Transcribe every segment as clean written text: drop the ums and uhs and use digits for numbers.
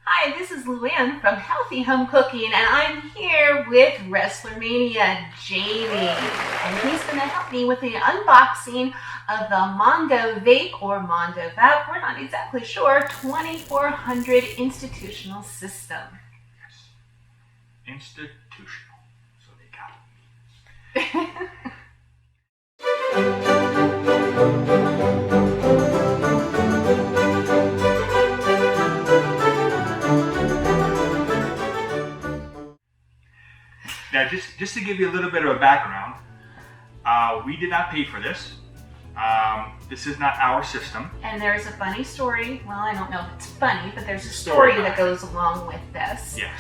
Hi, this is Luann from Healthy Home Cooking, and I'm here with Wrestler Mania Jamie, and he's going to help me with the unboxing of the MondoVAP or MondoVAP, we're not exactly sure, 2400 institutional system. Yes. Institutional. So they got it. Now, just to give you a little bit of a background, we did not pay for this. This is not our system. And there's a funny story. Well, I don't know if it's funny, but there's a story that goes along with this. Yes.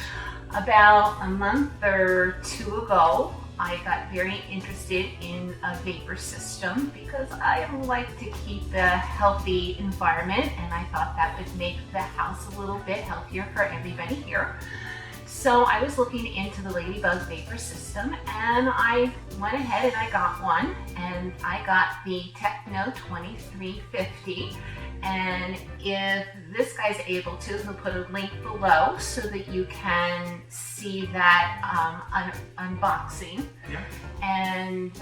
About a month or two ago, I got very interested in a vapor system because I like to keep a healthy environment, and I thought that would make the house a little bit healthier for everybody here. So I was looking into the Ladybug vapor system, and I went ahead and I got one, and I got the Techno 2350. And if this guy's able to, he'll put a link below so that you can see that unboxing. Yeah. And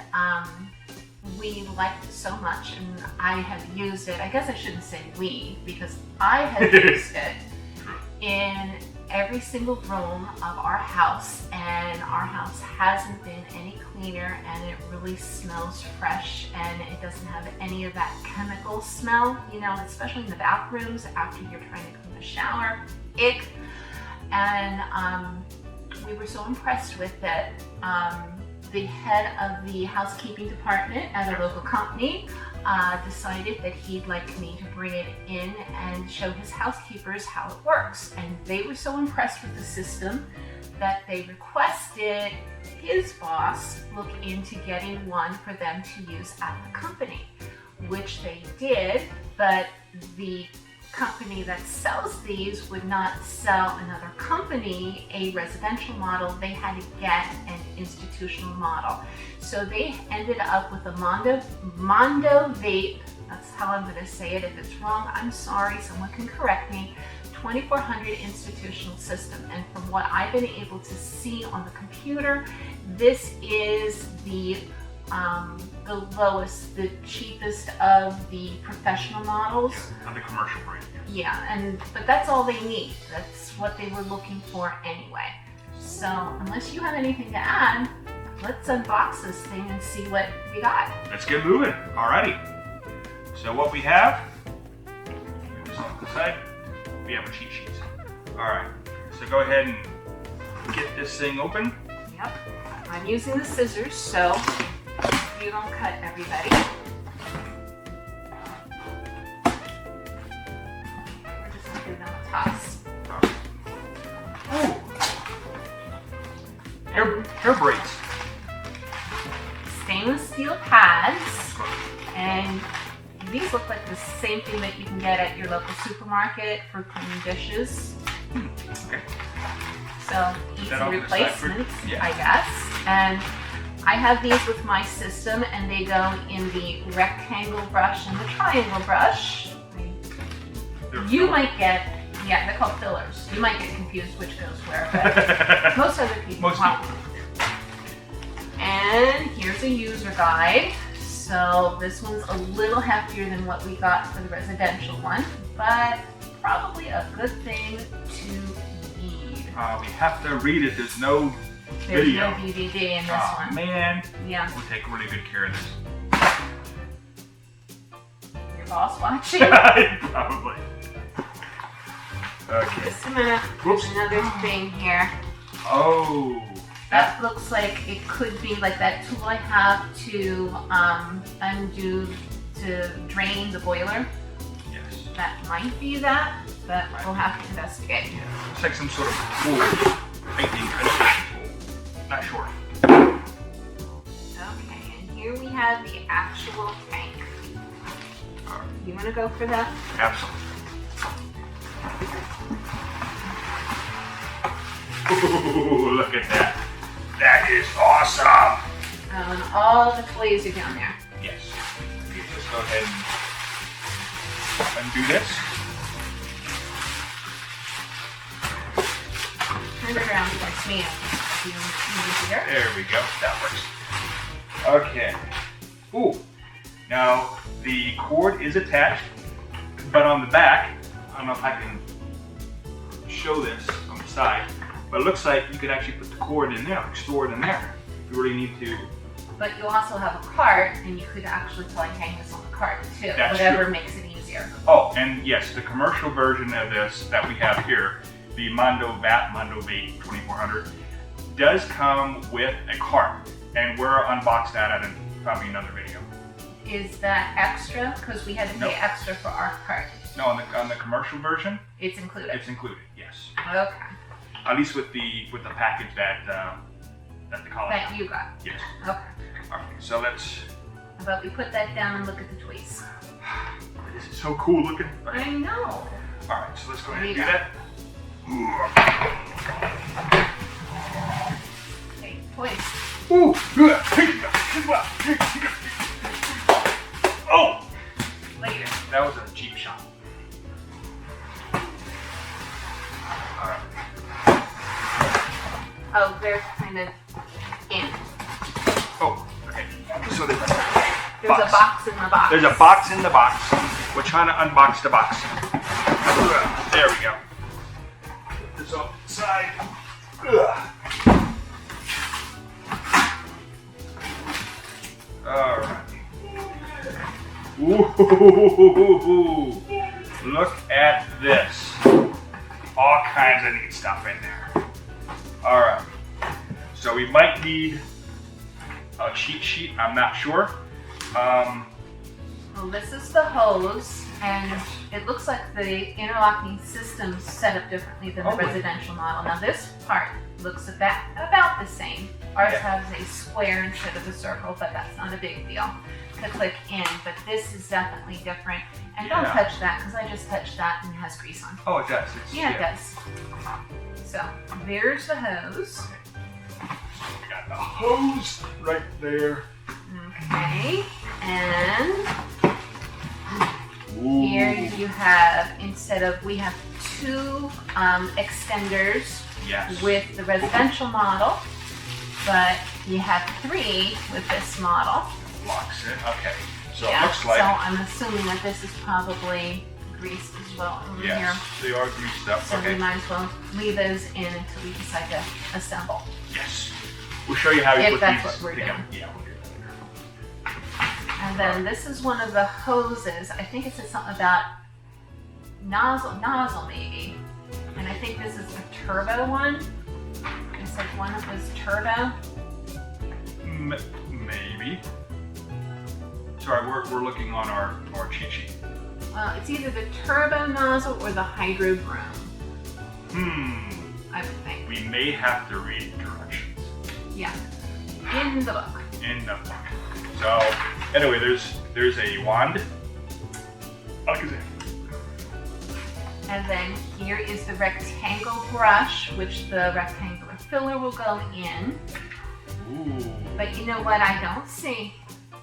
we liked it so much, and I have used it. I guess I shouldn't say we, because I have used it in every single room of our house, and our house hasn't been any cleaner, and it really smells fresh, and it doesn't have any of that chemical smell, you know, especially in the bathrooms after you're trying to clean the shower. Ick. And we were so impressed with it. The head of the housekeeping department at a local company decided that he'd like me to bring it in and show his housekeepers how it works. And they were so impressed with the system that they requested his boss look into getting one for them to use at the company, which they did, but the company that sells these would not sell another company a residential model. They had to get an institutional model. So they ended up with a MondoVAP, that's how I'm going to say it. If it's wrong, I'm sorry, someone can correct me, 2400 institutional system. And from what I've been able to see on the computer, this is the lowest, the cheapest of the professional models. Not the commercial brand. Yeah, but that's all they need. That's what they were looking for anyway. So unless you have anything to add, let's unbox this thing and see what we got. Let's get moving. Alrighty. So what we have, move this off the side, we have a cheat sheet. Alright, so go ahead and get this thing open. Yep, I'm using the scissors so you don't cut everybody. We're just going to give them a toss. Oh! Hair braids. Stainless steel pads, and these look like the same thing that you can get at your local supermarket for cleaning dishes. Okay. So easy replacements, yeah. I guess. And I have these with my system, and they go in the rectangle brush and the triangle brush. You might get, yeah, they're called fillers. You might get confused which goes where, but most other people won't. And here's a user guide. So this one's a little heftier than what we got for the residential one, but probably a good thing to read. We have to read it. There's no video. No DVD in this one. Man. Yeah. We'll take really good care of this. Your boss watching? Probably. Okay. Just a minute. Whoops. There's another thing here. Oh. That looks like it could be like that tool I have to undo to drain the boiler. Yes. That might be that, but we'll have to investigate. Yeah. Looks like some sort of tool. Tightening kind of tool. Not sure. Okay, and here we have the actual tank. You want to go for that? Absolutely. Ooh, look at that. That is awesome. And all the toys are down there. Yes. Let's go ahead and undo this. turn it around towards me. Easier. There we go. That works. Okay. Ooh. Now the cord is attached, but on the back, I don't know if I can show this on the side, but it looks like you could actually put the cord in there, like store it in there. If you really need to. But you also have a cart, and you could actually probably hang this on the cart too. That's whatever true. Makes it easier. Oh, and yes, the commercial version of this that we have here, the MondoVAP 2400, does come with a cart, and we'll unbox that in probably another video. Is that extra? Because we had to pay extra for our cart. No, on the commercial version, it's included. It's included, yes. Okay. At least with the package that the college. That you got. Yes. Okay. All right. So let's. How about we put that down and look at the toys? This is so cool looking. Okay. I know. All right. So let's go ahead and do that. Okay, toys. Ooh. Oh. Later. That was a cheap shot. All right. Oh, they're kind of in. Oh, okay. So there's a box in the box. There's a box in the box. We're trying to unbox the box. There we go. Put this off the side. All right. Ooh, look at this. All kinds of neat stuff in there. All right. So we might need a cheat sheet. I'm not sure. Well, this is the hose, and it looks like the interlocking system's set up differently than the residential model. Now this part looks about the same. Ours has a square instead of a circle, but that's not a big deal to click in. But this is definitely different. And don't touch that, because I just touched that and it has grease on. Oh, it does. It does. So there's the hose. We got the hose right there. Okay, and here you have, we have two extenders with the residential model, but you have three with this model. Locks it. Okay. So it looks like. So I'm assuming that this is probably greased as well in here. Yes, they are greased up. So we might as well leave those in until we decide to assemble. Yes. We'll show you how you put that's these what we're together. doing. Yeah, we'll do that later. And then this is one of the hoses. I think it said something about nozzle maybe. And I think this is the turbo one. It said one of was turbo. Maybe. Sorry, we're looking on our cheat sheet. Well, it's either the turbo nozzle or the hydro broom. I would think. We may have to read directions. Yeah. In the book. In the book. So anyway, there's a wand. And then here is the rectangle brush, which the rectangular filler will go in. Ooh. But you know what I don't see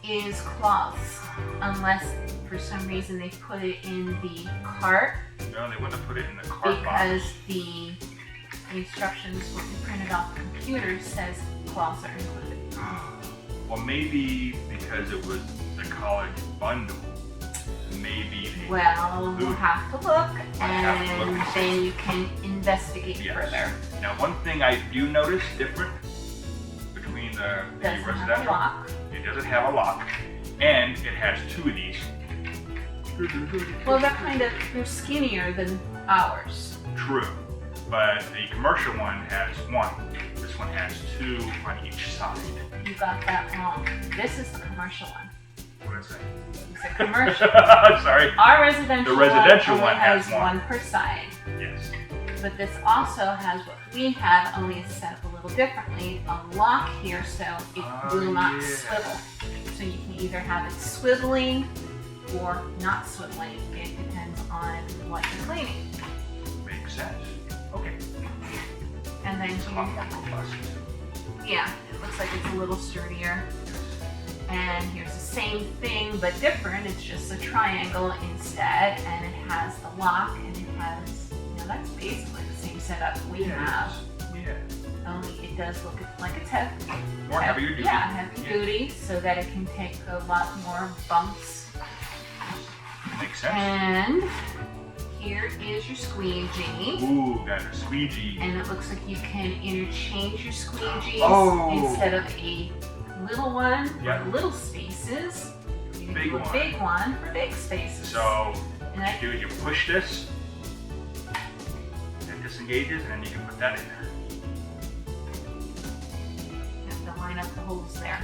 is cloths, unless for some reason they put it in the cart. No, they wouldn't have put it in the cart because the instructions what we printed off the computer says cloths are included. Well, maybe because it was the college bundle. Maybe. Well, we'll have to look, and then you can investigate further. Now, one thing I do notice different between the residential, it doesn't have a lock, and it has two of these. Well, they're skinnier than ours. True, but the commercial one has one. This one has two on each side. You got that wrong. This is the commercial one. What did I say? You said commercial. Sorry. Our residential one has one per side. Yes. But this also has what we have, only it's set up a little differently. A lock here, so it will not swivel. So you can either have it swiveling or not swiveling. It depends on what you're cleaning. Makes sense. Okay. And then it's a lot more robust. Yeah, it looks like it's a little sturdier. And here's the same thing but different. It's just a triangle instead, and it has the lock, and it has, that's basically the same setup we have. Yeah. Only it does look like it's heavy. More heavier duty. Yeah, heavy duty, so that it can take a lot more bumps. Makes sense. And here is your squeegee. Ooh, got a squeegee. And it looks like you can interchange your squeegees instead of a little one for little spaces. You can do a big one for big spaces. So what you do is you push this, it disengages, and then you can put that in there. You have to line up the holes there.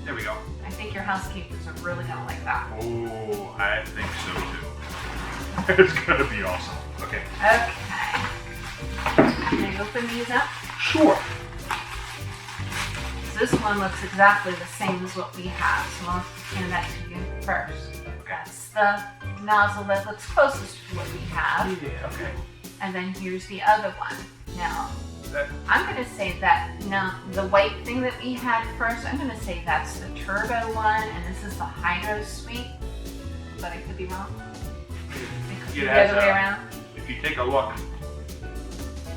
There we go. I think your housekeepers are really gonna like that. Oh, I think so too. It's gonna be awesome. Okay. Okay. Can I open these up? Sure. So this one looks exactly the same as what we have. So I'll hand that to you first. That's the nozzle that looks closest to what we have. Yeah, okay. And then here's the other one. Now, I'm going to say that, now, the white thing that we had first, I'm going to say that's the turbo one, and this is the hydro suite. But I could be wrong. It could be the other way around. If you take a look, I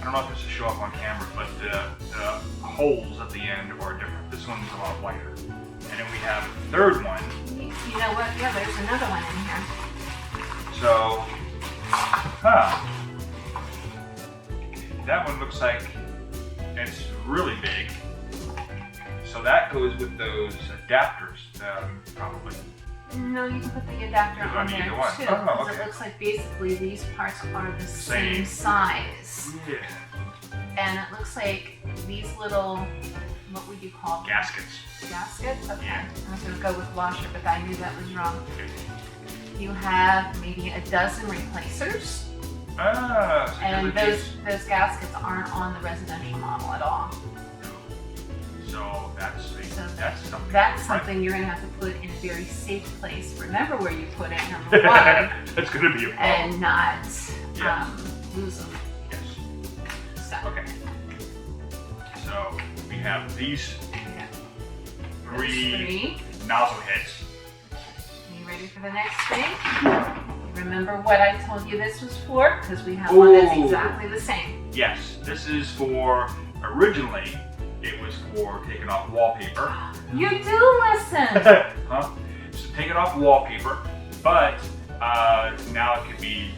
don't know if this will show up on camera, but the holes at the end are different. This one's a lot wider. And then we have a third one. You know what? Yeah, there's another one in here. So, that one looks like it's really big. So that goes with those adapters, probably. No, you can put the adapter on there too. Oh, because okay. It looks like basically these parts are the same size. Yeah. And it looks like these little, what would you call them? Gaskets. Gaskets? Okay. Yeah. I was going to go with washer, but I knew that was wrong. Okay. You have maybe a dozen replacers. Ah, and those gaskets aren't on the residential model at all. So that's something. That's something you're going to have to put in a very safe place. Remember where you put it, number one. That's going to be a problem. And not lose them. Yes. So. Okay. So we have these three nozzle heads. Are you ready for the next thing? Remember what I told you this was for? Because we have one that's exactly the same. Yes, this is for, originally, it was for taking off wallpaper. You do listen! Huh? So taking off wallpaper, but now it could be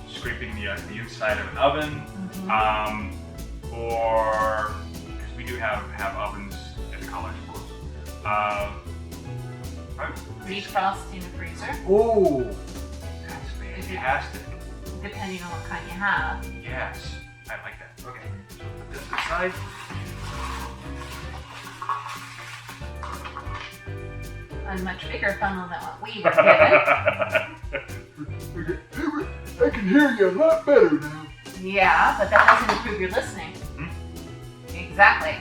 scraping the inside of an oven, or, because we do have ovens in colors, of course. Defrosting the freezer. Oh, that's fantastic. Depending on what kind you have. Yes, I like that. Okay, so put this aside. A much bigger funnel than what we were given. I can hear you a lot better now. Yeah, but that doesn't improve your listening. Exactly.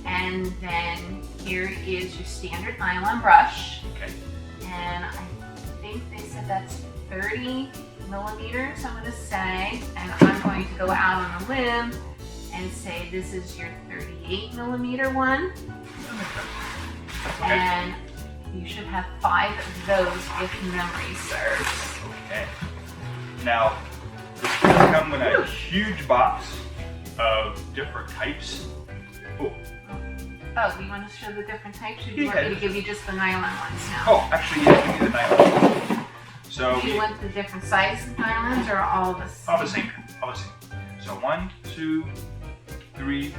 And then here is your standard nylon brush. Okay. And I think they said that's 30 millimeters, I'm going to say. And I'm going to go out on a limb and say this is your 38 millimeter one. Okay. And you should have 5 of those if memory serves. Okay. Now, this does come with a huge box of different types. Oh, do you want to show the different types, or do you want me to give you just the nylon ones now? Oh, actually, yeah, give me the nylon. So do you want the different sizes of nylons, or all the same? All the same. All the same. So 1, 2, 3,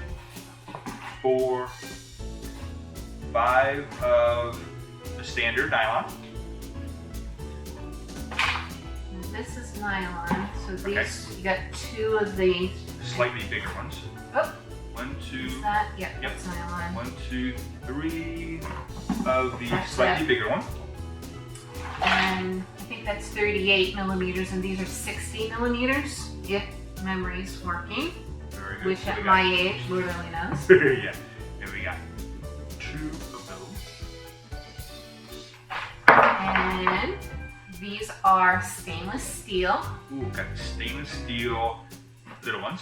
4, 5 of the standard nylon. This is nylon, so these, you got 2 of the slightly bigger ones. Oh. 1, 2. Is that? Yep, that's nylon. 1, 2, 3 of the slightly bigger one. And I think that's 38 millimeters, and these are 60 millimeters, if memory's working. Very good. Which at my age, Lord only knows. Yeah. And we got 2 of those. And these are stainless steel. Ooh, got stainless steel little ones.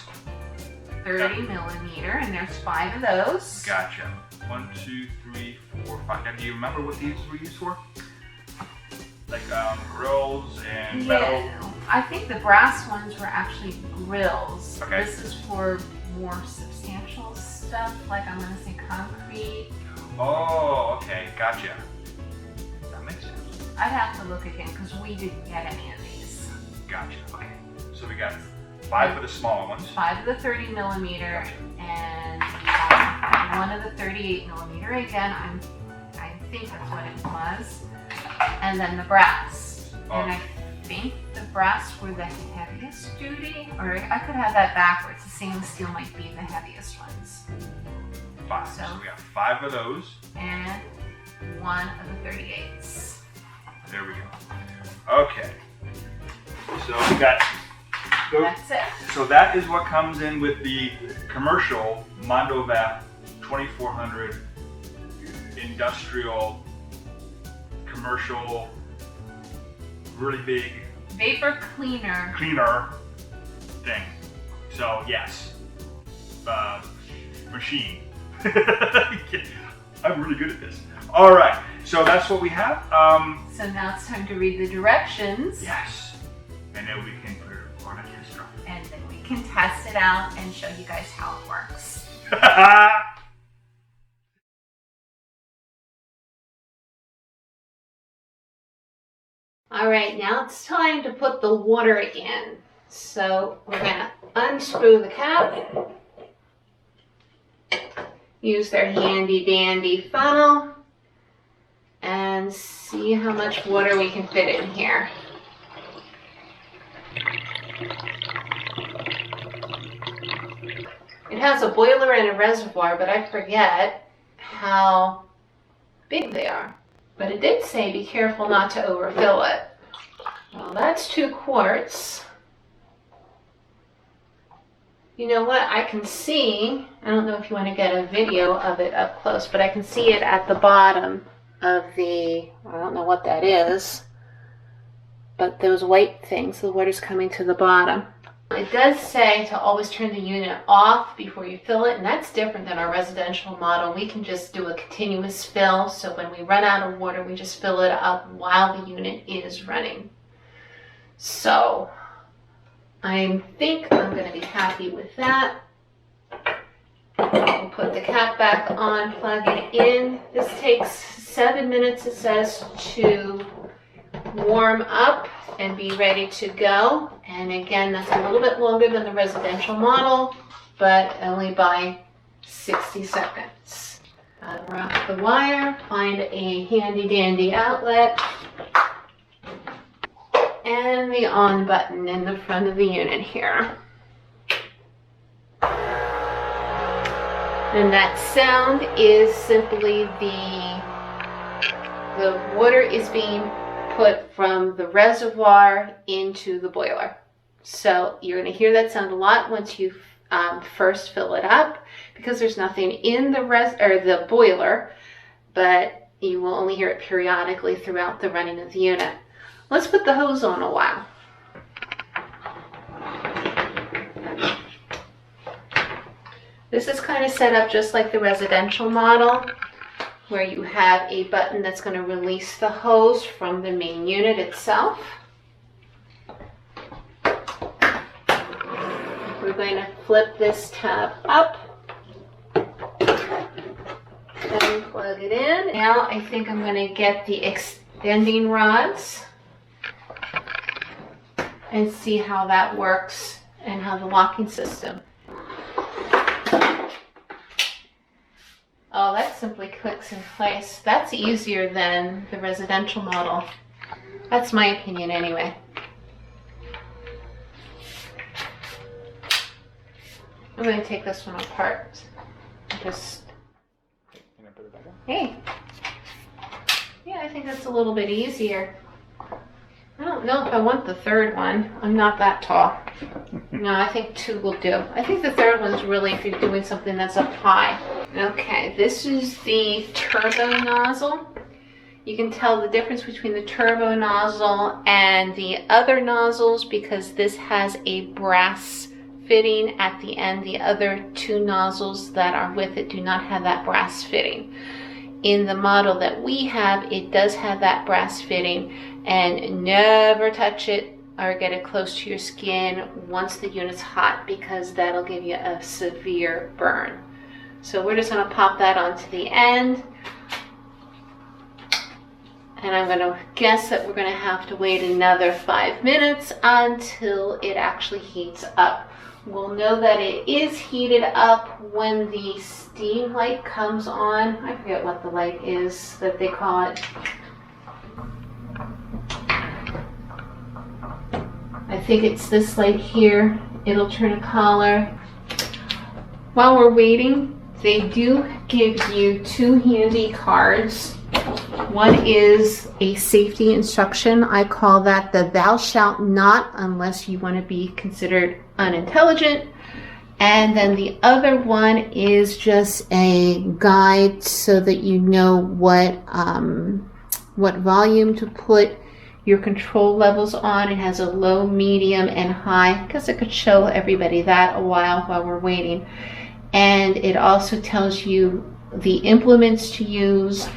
30 millimeter, and there's 5 of those. Gotcha. 1, 2, 3, 4, 5. Now, do you remember what these were used for? Like grills and metal? I think the brass ones were actually grills. Okay. This is for more substantial stuff, like I'm gonna say concrete. Oh, okay, gotcha. That makes sense. I'd have to look again because we didn't get any of these. Gotcha, okay. So we got 5 of the smaller ones. 5 of the 30 millimeter and 1 of the 38 millimeter. Again, I think that's what it was. And then the brass. Oh. And I think the brass were the heaviest duty, or I could have that backwards. The stainless steel might be the heaviest ones. 5. So we got 5 of those. And 1 of the 38s. There we go. Okay. So we got. That's it. So that is what comes in with the commercial MondoVAP 2400 industrial commercial really big Vapor cleaner. cleaner thing. So yes, machine. I'm really good at this. All right, so that's what we have. So now it's time to read the directions. Yes, and then we can put it on a test drive. And then we can test it out and show you guys how it works. All right, now it's time to put the water in. So we're gonna unscrew the cap, use their handy dandy funnel, and see how much water we can fit in here. It has a boiler and a reservoir, but I forget how big they are. But it did say be careful not to overfill it. Well, that's 2 quarts. You know what? I can see, I don't know if you want to get a video of it up close, but I can see it at the bottom of the, I don't know what that is, but those white things, the water's coming to the bottom. It does say to always turn the unit off before you fill it, and that's different than our residential model. We can just do a continuous fill, so when we run out of water, we just fill it up while the unit is running. So I think I'm going to be happy with that. We'll put the cap back on, plug it in. This takes 7 minutes, it says, to warm up and be ready to go. And again, that's a little bit longer than the residential model, but only by 60 seconds. Unwrap the wire, find a handy dandy outlet, and the on button in the front of the unit here. And that sound is simply the water is being put from the reservoir into the boiler. So you're going to hear that sound a lot once you first fill it up, because there's nothing in the boiler, but you will only hear it periodically throughout the running of the unit. Let's put the hose on a while. This is kind of set up just like the residential model, where you have a button that's going to release the hose from the main unit itself. We're going to flip this tab up and plug it in. Now I think I'm going to get the extending rods and see how that works and how the locking system. Oh, that simply clicks in place. That's easier than the residential model. That's my opinion anyway. I'm going to take this one apart. Hey. Yeah, I think that's a little bit easier. I don't know if I want the third one. I'm not that tall. No, I think 2 will do. I think the third one's really if you're doing something that's up high. Okay, this is the turbo nozzle. You can tell the difference between the turbo nozzle and the other nozzles because this has a brass fitting at the end. The other 2 nozzles that are with it do not have that brass fitting. In the model that we have, it does have that brass fitting, and never touch it or get it close to your skin once the unit's hot, because that'll give you a severe burn. So we're just going to pop that onto the end. And I'm going to guess that we're going to have to wait another 5 minutes until it actually heats up. We'll know that it is heated up when the steam light comes on. I forget what the light is that they call it. I think it's this light here. It'll turn a color. While we're waiting, they do give you 2 handy cards. One is a safety instruction. I call that the "Thou shalt not" unless you want to be considered unintelligent. And then the other one is just a guide so that you know what volume to put your control levels on. It has a low, medium, and high. I guess I could show everybody that while we're waiting. And it also tells you the implements to use.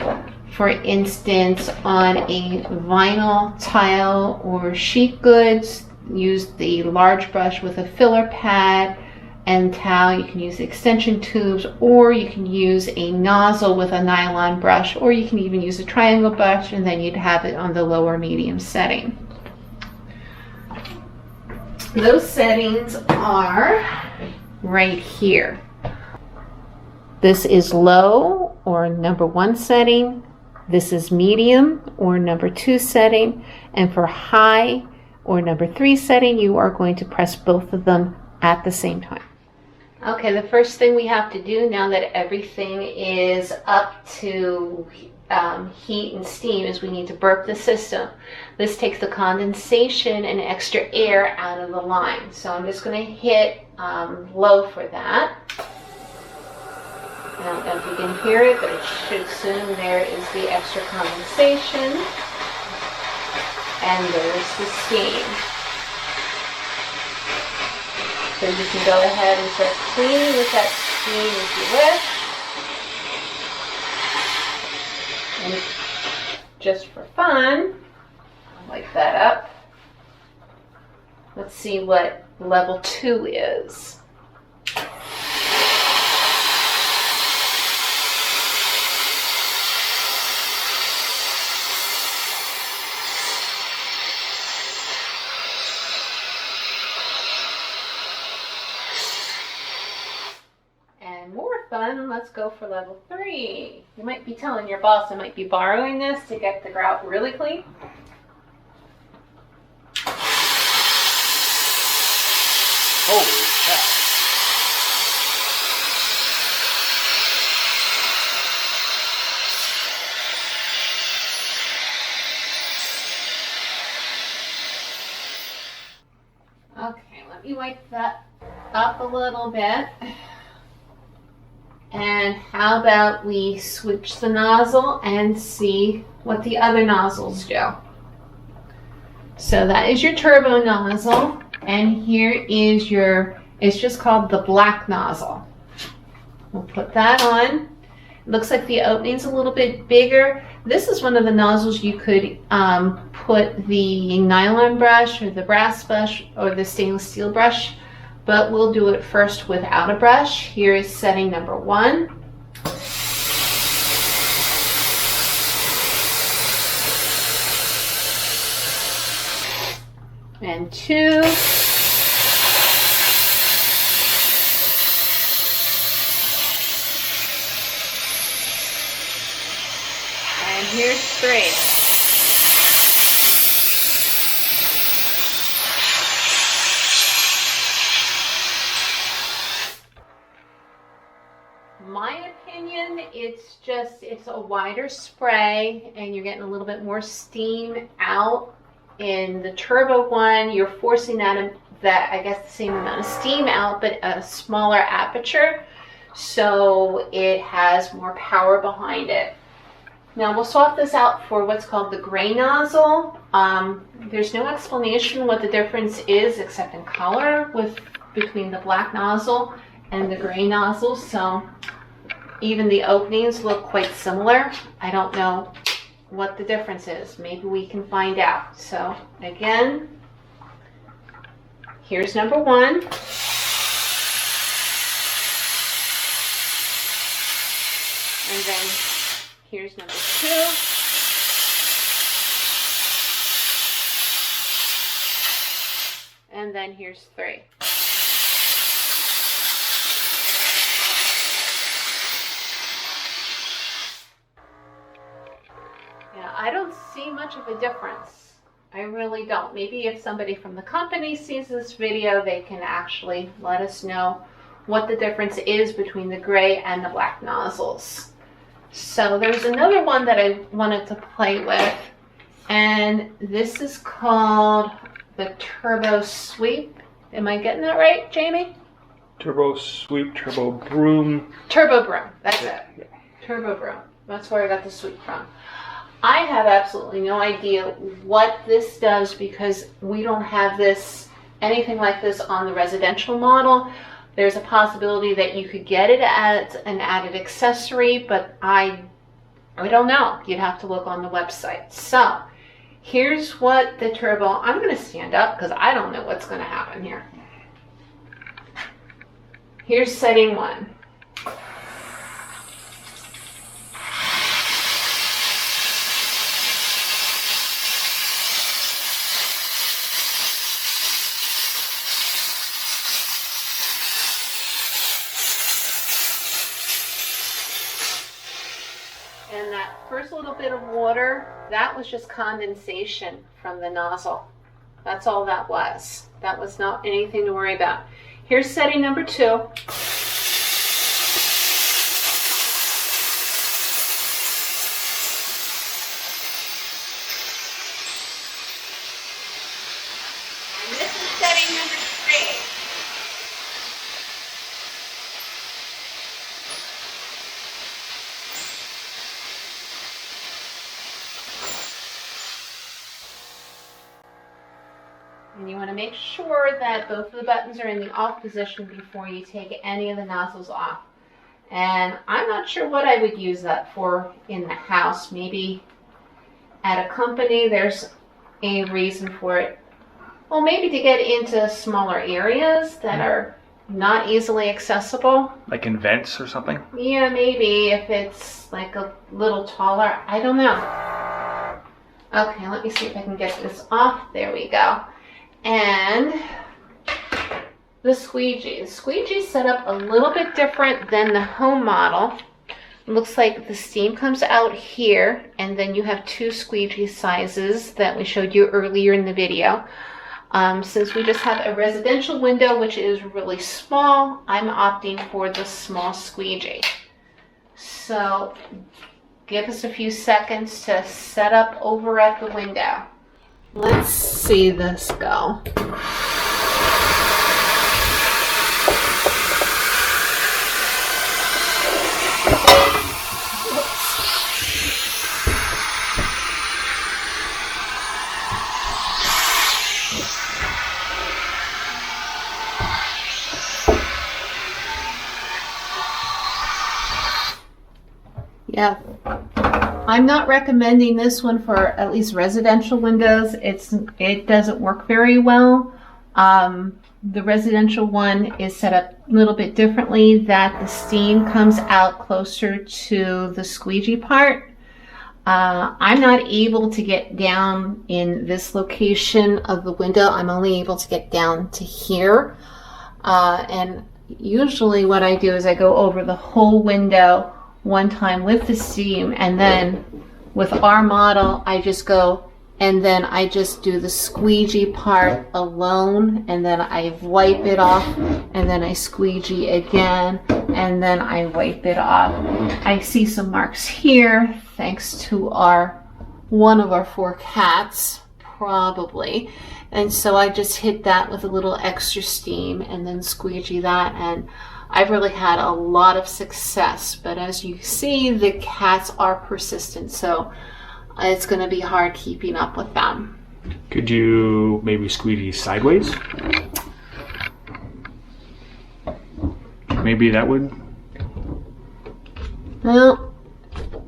For instance, on a vinyl tile or sheet goods, use the large brush with a filler pad and towel. You can use extension tubes, or you can use a nozzle with a nylon brush, or you can even use a triangle brush, and then you'd have it on the lower medium setting. Those settings are right here. This is low, or number 1 setting. This is medium, or number 2 setting. And for high, or number 3 setting, you are going to press both of them at the same time. Okay, the first thing we have to do now that everything is up to heat and steam is we need to burp the system. This takes the condensation and extra air out of the line. So I'm just going to hit low for that. I don't know if you can hear it, but it should soon. There is the extra condensation. And there's the steam. So you can go ahead and start cleaning with that steam if you wish. And just for fun, I'll light that up. Let's see what level 2 is. Fun. Let's go for level 3. You might be telling your boss I might be borrowing this to get the grout really clean. Holy cow. Okay, let me wipe that up a little bit. And how about we switch the nozzle and see what the other nozzles do. So that is your turbo nozzle, and here is your, it's just called the black nozzle. We'll put that on. It looks like the opening's a little bit bigger. This is one of the nozzles you could put the nylon brush or the brass brush or the stainless steel brush. But we'll do it first without a brush. Here is setting number 1. And 2. And here's 3. My opinion, it's a wider spray and you're getting a little bit more steam out. In the turbo one, you're forcing that I guess the same amount of steam out, but a smaller aperture, so it has more power behind it. Now we'll swap this out for what's called the gray nozzle. There's no explanation what the difference is except in color between the black nozzle and the gray nozzle, so even the openings look quite similar. I don't know what the difference is. Maybe we can find out. So again, here's number 1. And then here's number 2. And then here's 3. Yeah, I don't see much of a difference. I really don't. Maybe if somebody from the company sees this video, they can actually let us know what the difference is between the gray and the black nozzles. So there's another one that I wanted to play with, and this is called the Turbo Sweep. Am I getting that right, Jamie? Turbo Sweep, Turbo Broom. Turbo Broom, that's it. Turbo Broom. That's where I got the sweep from. I have absolutely no idea what this does because we don't have this, anything like this on the residential model. There's a possibility that you could get it as an added accessory, but I don't know. You'd have to look on the website. So here's what the turbo, I'm going to stand up because I don't know what's going to happen here. Here's setting 1. And that first little bit of water, that was just condensation from the nozzle. That's all that was. That was not anything to worry about. Here's setting number 2. And this is setting number 3. And you want to make sure that both of the buttons are in the off position before you take any of the nozzles off. And I'm not sure what I would use that for in the house. Maybe at a company there's a reason for it. Well, maybe to get into smaller areas that are not easily accessible. Like in vents or something? Yeah, maybe if it's like a little taller. I don't know. Okay, let me see if I can get this off. There we go. And the squeegee. The squeegee is set up a little bit different than the home model. It looks like the steam comes out here, and then you have 2 squeegee sizes that we showed you earlier in the video. Since we just have a residential window, which is really small, I'm opting for the small squeegee. So give us a few seconds to set up over at the window. Let's see this go. Yeah. I'm not recommending this one for at least residential windows. It doesn't work very well. The residential one is set up a little bit differently, that the steam comes out closer to the squeegee part. I'm not able to get down in this location of the window. I'm only able to get down to here. And usually what I do is I go over the whole window one time with the steam, and then with our model I just go and then I just do the squeegee part alone, and then I wipe it off, and then I squeegee again, and then I wipe it off. I see some marks here thanks to one of our 4 cats probably, and so I just hit that with a little extra steam and then squeegee that, and I've really had a lot of success. But as you see, the cats are persistent, so it's going to be hard keeping up with them. Could you maybe squeegee sideways? Maybe that would? Well,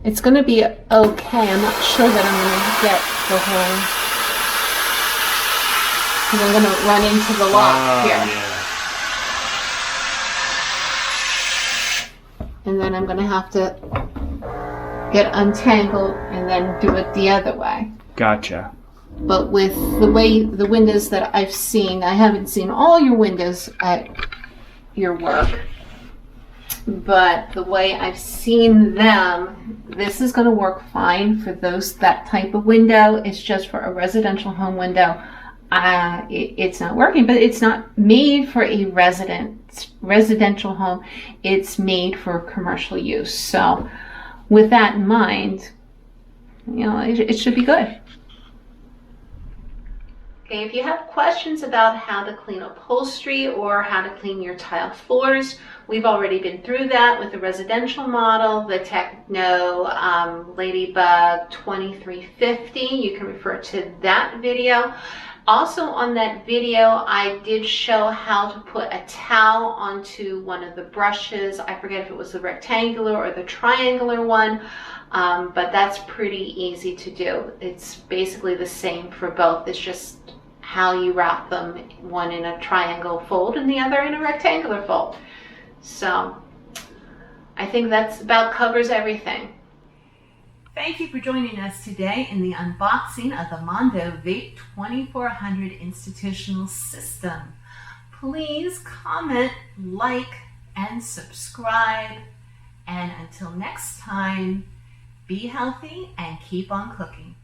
it's going to be okay. I'm not sure that I'm going to get the whole... because I'm going to run into the lock here. Yeah. And then I'm going to have to get untangled and then do it the other way. Gotcha. But with the way the windows that I've seen, I haven't seen all your windows at your work, but the way I've seen them, this is going to work fine for that type of window. It's just for a residential home window. It's not working, but it's not made for a residential home. It's made for commercial use. So with that in mind, it should be good. Okay, if you have questions about how to clean upholstery or how to clean your tile floors, we've already been through that with the residential model, the Techno Ladybug 2350. You can refer to that video. Also on that video, I did show how to put a towel onto one of the brushes. I forget if it was the rectangular or the triangular one, but that's pretty easy to do. It's basically the same for both. It's just how you wrap them, one in a triangle fold and the other in a rectangular fold. So I think that's about covers everything. Thank you for joining us today in the unboxing of the MondoVAP 2400 institutional system. Please comment, like, and subscribe. And until next time, be healthy and keep on cooking.